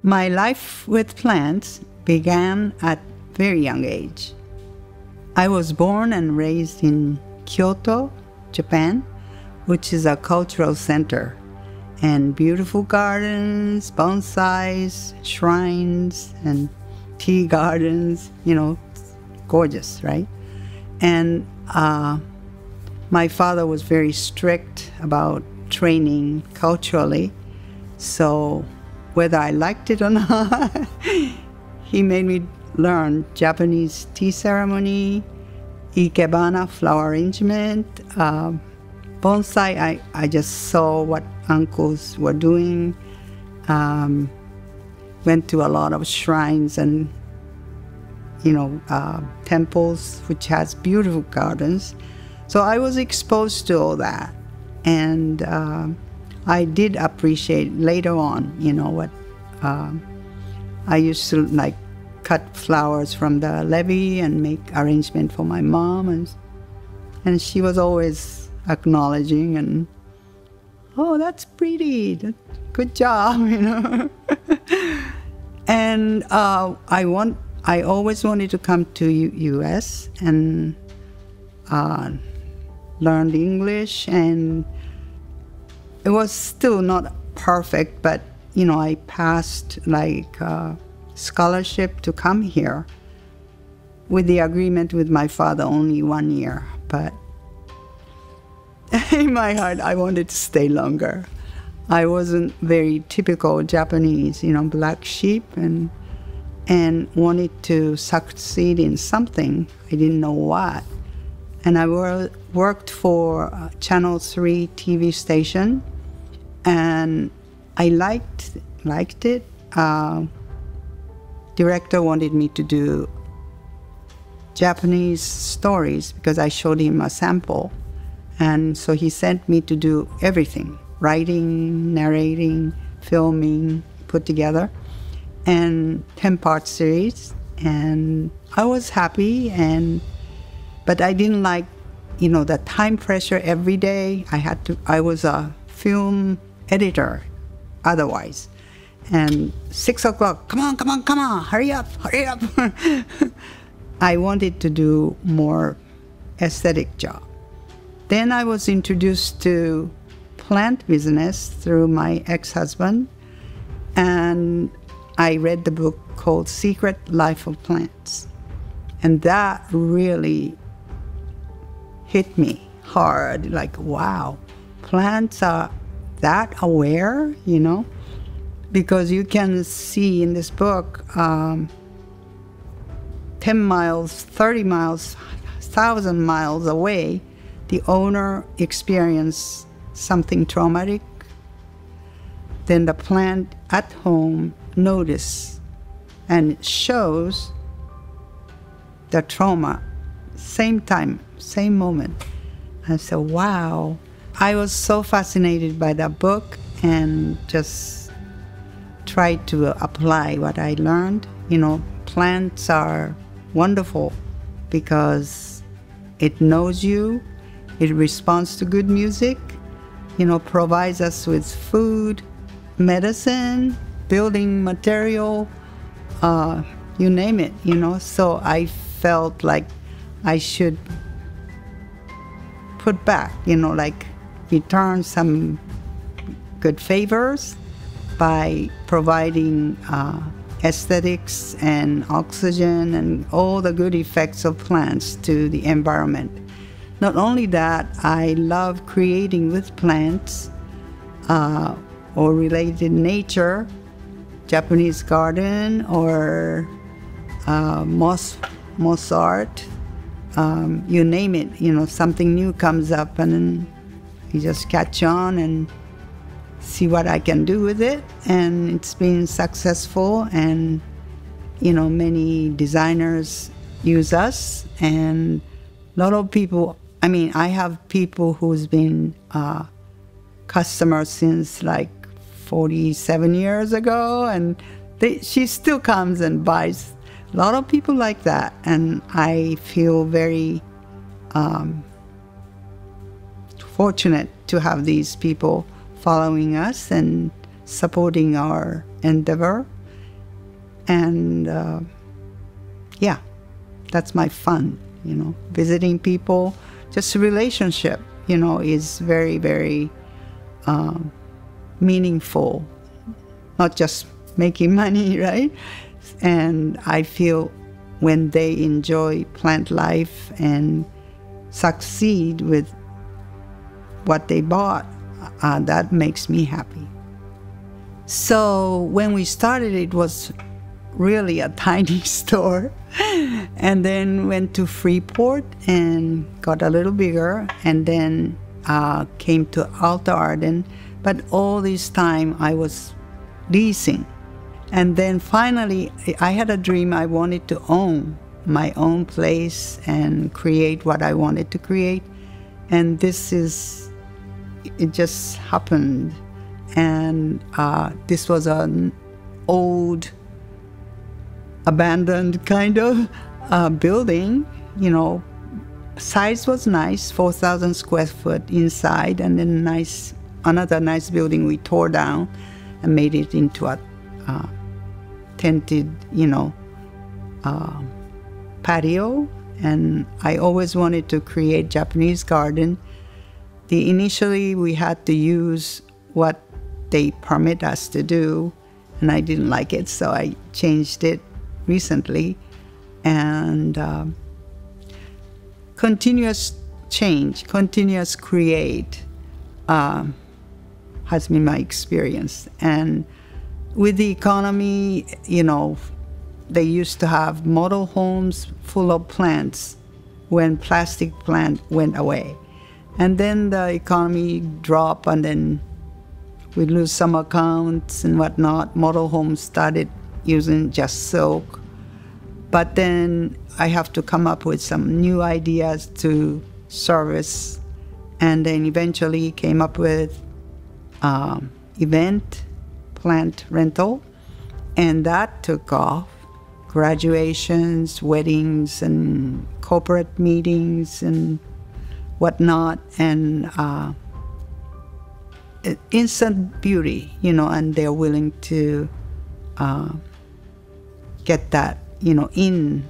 My life with plants began at very young age. I was born and raised in Kyoto, Japan, which is a cultural center, and beautiful gardens, bonsais, shrines, and tea gardens, gorgeous, right? And my father was very strict about training culturally, so whether I liked it or not, he made me learn Japanese tea ceremony, ikebana flower arrangement, bonsai. I just saw what uncles were doing, went to a lot of shrines and temples, which has beautiful gardens. So I was exposed to all that, and I did appreciate later on, what I used to cut flowers from the levee and make arrangement for my mom, and she was always acknowledging and, oh, that's pretty, good job, And I always wanted to come to U.S. and learn English, and it was still not perfect, but I passed scholarship to come here with the agreement with my father only 1 year, but in my heart I wanted to stay longer. I wasn't very typical Japanese, black sheep, and wanted to succeed in something. I didn't know what. And I worked for Channel 3 TV station, and I liked it. Director wanted me to do Japanese stories because I showed him a sample. And so he sent me to do everything, writing, narrating, filming, put together, and 10-part series. And I was happy, but I didn't like, the time pressure every day. I was a film editor otherwise. And 6 o'clock, come on, hurry up. I wanted to do more aesthetic job. Then I was introduced to plant business through my ex-husband, and I read the book called Secret Life of Plants. And that really hit me hard, wow, plants are that aware, because you can see in this book 10 miles, 30 miles, 1,000 miles away, the owner experienced something traumatic. Then the plant at home notice and shows the trauma, same time, same moment. I said, wow. I was so fascinated by that book and just tried to apply what I learned. Plants are wonderful because it knows you, it responds to good music, provides us with food, medicine, building material, you name it, So I felt like I should put back, return some good favors by providing aesthetics and oxygen and all the good effects of plants to the environment. Not only that, I love creating with plants or related nature, Japanese garden or moss art, you name it, something new comes up and then you just catch on and see what I can do with it. And it's been successful, and many designers use us, and a lot of people, I have people who's been customers since 47 years ago, and she still comes and buys. A lot of people like that, and I feel very fortunate to have these people following us and supporting our endeavor. And yeah, that's my fun, visiting people. Just relationship, is very, very meaningful, not just making money, right? And I feel when they enjoy plant life and succeed with what they bought, that makes me happy. So when we started, it was really a tiny store, and then went to Freeport and got a little bigger, and then came to Alta Arden. But all this time I was leasing. And then finally I had a dream. I wanted to own my own place and create what I wanted to create. And it just happened. And this was an old, abandoned kind of building, size was nice, 4,000 square foot inside, and then another nice building we tore down and made it into a tented, patio. And I always wanted to create Japanese garden. Initially we had to use what they permit us to do, and I didn't like it, so I changed it recently. And continuous change, continuous create has been my experience. And with the economy, they used to have model homes full of plants when plastic plant went away. And then the economy dropped, and then we lose some accounts and whatnot. Model homes started using just silk. But then I have to come up with some new ideas to service, and then eventually came up with event plant rental, and that took off. Graduations, weddings, and corporate meetings and whatnot, and instant beauty, and they're willing to get that, in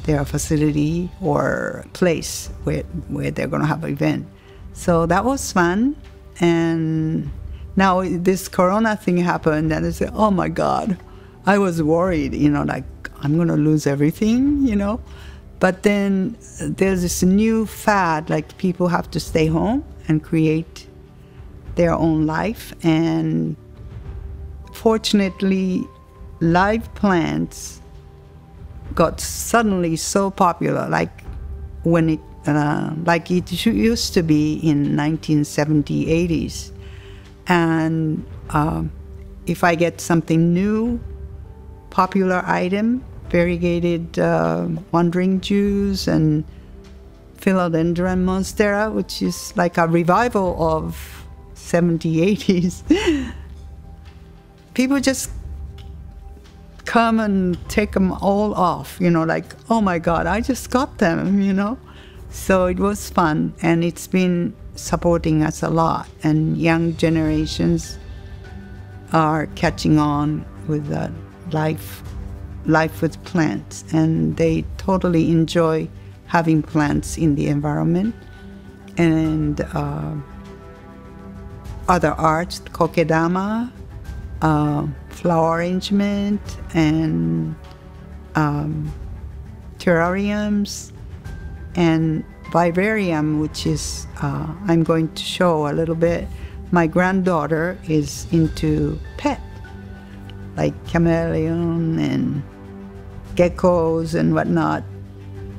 their facility or place where they're going to have an event. So that was fun. And now this Corona thing happened, and I said, oh my God, I was worried, like I'm going to lose everything, But then there's this new fad, like people have to stay home and create their own life. And fortunately, live plants got suddenly so popular, like when it used to be in 1970s, 80s. And if I get something new, popular item, variegated wandering Jews and philodendron monstera, which is like a revival of 70s, 80s. People just come and take them all off, like, oh my God, I just got them, So it was fun, and it's been supporting us a lot. And young generations are catching on with that life with plants, and they totally enjoy having plants in the environment. And other arts, kokedama, flower arrangement, and terrariums, and vivarium, which is, I'm going to show a little bit. My granddaughter is into pet, like chameleon and geckos and whatnot.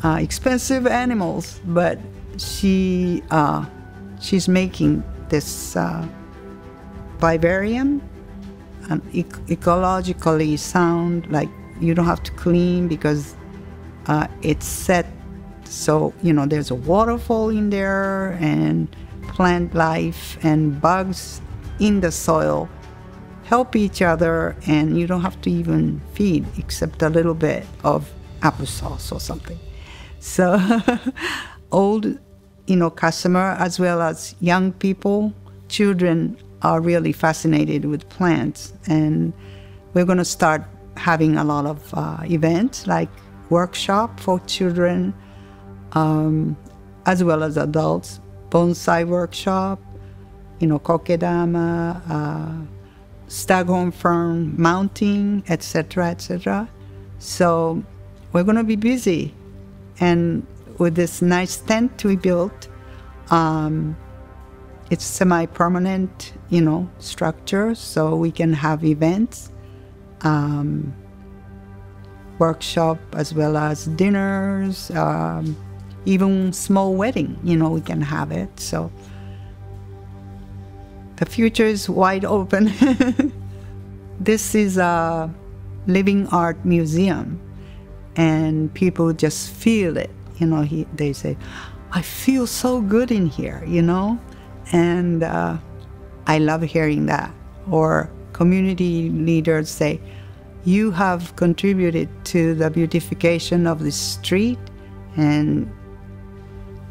Expensive animals, but she's making this vivarium, and ecologically sound, like you don't have to clean because it's set. So, there's a waterfall in there, and plant life and bugs in the soil help each other, and you don't have to even feed except a little bit of applesauce or something. So old, customer as well as young people, children are really fascinated with plants, and we're going to start having a lot of events like workshop for children, as well as adults, bonsai workshop, kokedama, staghorn fern mounting, etc., etc. So we're going to be busy. And with this nice tent we built, it's semi-permanent, structure, so we can have events, workshop, as well as dinners, even small wedding, we can have it. So the future is wide open. This is a living art museum, and people just feel it. They say, I feel so good in here, and I love hearing that. Or community leaders say, you have contributed to the beautification of the street, and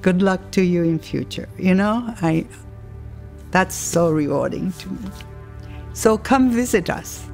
good luck to you in future. That's so rewarding to me. So come visit us.